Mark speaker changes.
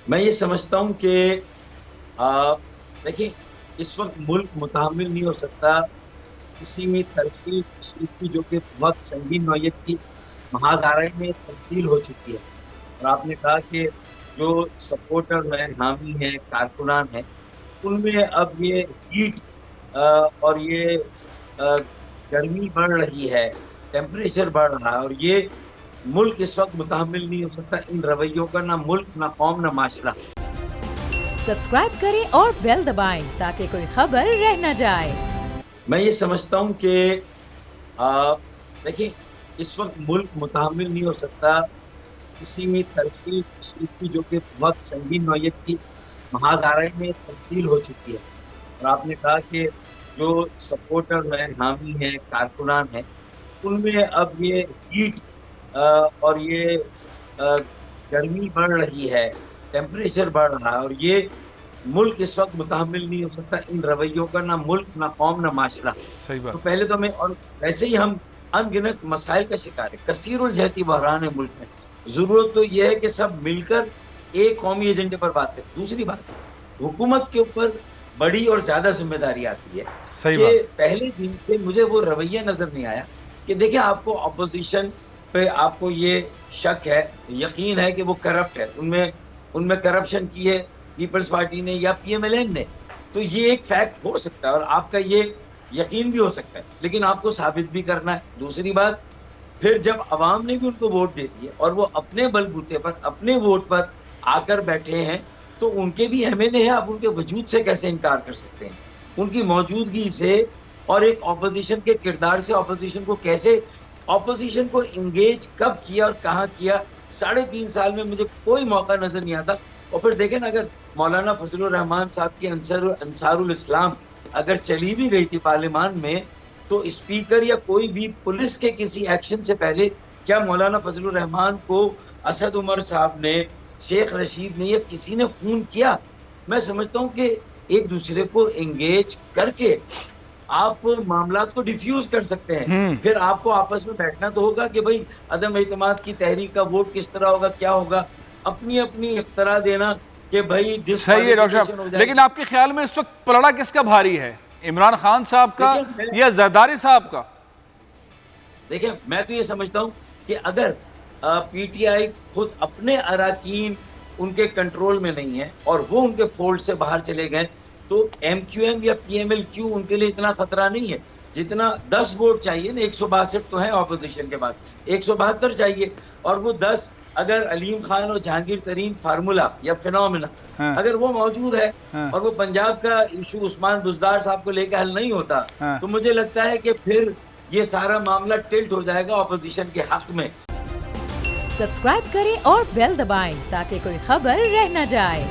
Speaker 1: میں یہ سمجھتا ہوں کہ آ، دیکھیں، اس وقت ملک متحمل نہیں ہو سکتا کسی ترقی تشریح کی جو کہ بہت سنگین نوعیت کی محاذ آرائی میں تبدیل ہو چکی ہے۔ اور آپ نے کہا کہ جو سپورٹر ہیں، حامی ہیں، کارکنان ہیں، ان میں اب یہ ہیٹ اور یہ آ، گرمی بڑھ رہی ہے، ٹیمپریچر بڑھ رہا ہے، اور یہ ملک اس وقت متحمل نہیں ہو سکتا ان رویوں کا، نہ ملک، نہ قوم، نہ معاشرہ۔
Speaker 2: سبسکرائب کریں اور بیل دبائیں تاکہ کوئی خبر رہ نہ جائے۔
Speaker 1: میں یہ سمجھتا ہوں کہ آ، دیکھیں، اس وقت ملک متحمل نہیں ہو سکتا کسی ترقی تشریح کی جو کہ بہت سنگین نوعیت کی محاذ آرائی میں تبدیل ہو چکی ہے۔ اور آپ نے کہا کہ جو سپورٹر ہیں، حامی ہیں، کارکنان ہیں، ان میں اب یہ ہیٹ اور یہ آ، گرمی بڑھ رہی ہے، ٹیمپریچر بڑھ رہا ہے، اور یہ ملک اس وقت متحمل نہیں ہو سکتا ان رویوں کا، نہ ملک، نہ قوم، نہ معاشرہ۔
Speaker 3: صحیح
Speaker 1: تو
Speaker 3: بات.
Speaker 1: پہلے تو میں، اور ویسے ہی ہم ان گنت مسائل کا شکار ہے، کثیر الجہتی بحران ہے ملک میں۔ ضرورت تو یہ ہے کہ سب مل کر ایک قومی ایجنڈے پر بات کریں۔ دوسری بات، حکومت کے اوپر بڑی اور زیادہ ذمہ داری آتی ہے
Speaker 3: صحیح
Speaker 1: کہ
Speaker 3: بات.
Speaker 1: پہلے دن سے مجھے وہ رویہ نظر نہیں آیا کہ دیکھیں، آپ کو اپوزیشن پہ آپ کو یہ شک ہے، یقین ہے کہ وہ کرپٹ ہے، ان میں کرپشن کی ہے پیپلز پارٹی نے یا پی ایم ایل این نے، تو یہ ایک فیکٹ ہو سکتا ہے اور آپ کا یہ یقین بھی ہو سکتا ہے، لیکن آپ کو ثابت بھی کرنا ہے۔ دوسری بات، پھر جب عوام نے بھی ان کو ووٹ دے دی ہے اور وہ اپنے بل بوتے پر، اپنے ووٹ پر آ کر بیٹھے ہیں، تو ان کے بھی ایم ایل اے ہیں، آپ ان کے وجود سے کیسے انکار کر سکتے ہیں؟ ان کی موجودگی سے اور ایک اپوزیشن کے کردار سے اپوزیشن کو کیسے، اپوزیشن کو انگیج کب کیا اور کہاں کیا؟ 3.5 سال میں مجھے کوئی موقع نظر نہیں آتا۔ اور پھر دیکھیں نا، اگر مولانا فضل الرحمان صاحب کی انصار الاسلام اگر چلی بھی گئی تھی پارلیمان میں، تو اسپیکر یا کوئی بھی پولیس کے کسی ایکشن سے پہلے کیا مولانا فضل الرحمان کو اسد عمر صاحب نے، شیخ رشید نے، یا کسی نے فون کیا؟ میں سمجھتا ہوں کہ ایک دوسرے کو انگیج کر کے آپ معاملات کو ڈیفیوز کر سکتے ہیں۔ پھر آپ کو آپس میں بیٹھنا تو ہوگا کہ بھائی عدم اعتماد کی تحریک کا ووٹ کس طرح ہوگا، کیا ہوگا، اپنی اپنی اختراع دینا کہ بھائی
Speaker 3: صحیح ہے ڈاکٹر
Speaker 1: ڈسکوالیفیکیشن ہو
Speaker 3: صاحب،
Speaker 1: جائے
Speaker 3: لیکن آپ کے خیال میں اس وقت پلڑا کس کا بھاری ہے؟ عمران خان صاحب کا یا زرداری صاحب کا؟
Speaker 1: دیکھیں، میں تو یہ سمجھتا ہوں کہ اگر پی ٹی آئی خود اپنے اراکین ان کے کنٹرول میں نہیں ہے اور وہ ان کے فولڈ سے باہر چلے گئے، تو ایم کیو ایم یا پی ایم ایل کیو ان کے لیے اتنا خطرہ نہیں ہے جتنا 10 ووٹ چاہیے نا۔ 162 تو ہیں اپوزیشن کے بعد، 172 چاہیے، اور وہ 10 اگر علیم خان اور جہانگیر ترین فارمولا یا فینومینا اگر وہ موجود ہے اور وہ پنجاب کا ایشو عثمان بزدار صاحب کو لے کے حل نہیں ہوتا، تو مجھے لگتا ہے کہ پھر یہ سارا معاملہ ٹلٹ ہو جائے گا اپوزیشن کے حق میں۔
Speaker 2: سبسکرائب کریں اور بیل دبائیں تاکہ کوئی خبر رہ نہ جائے۔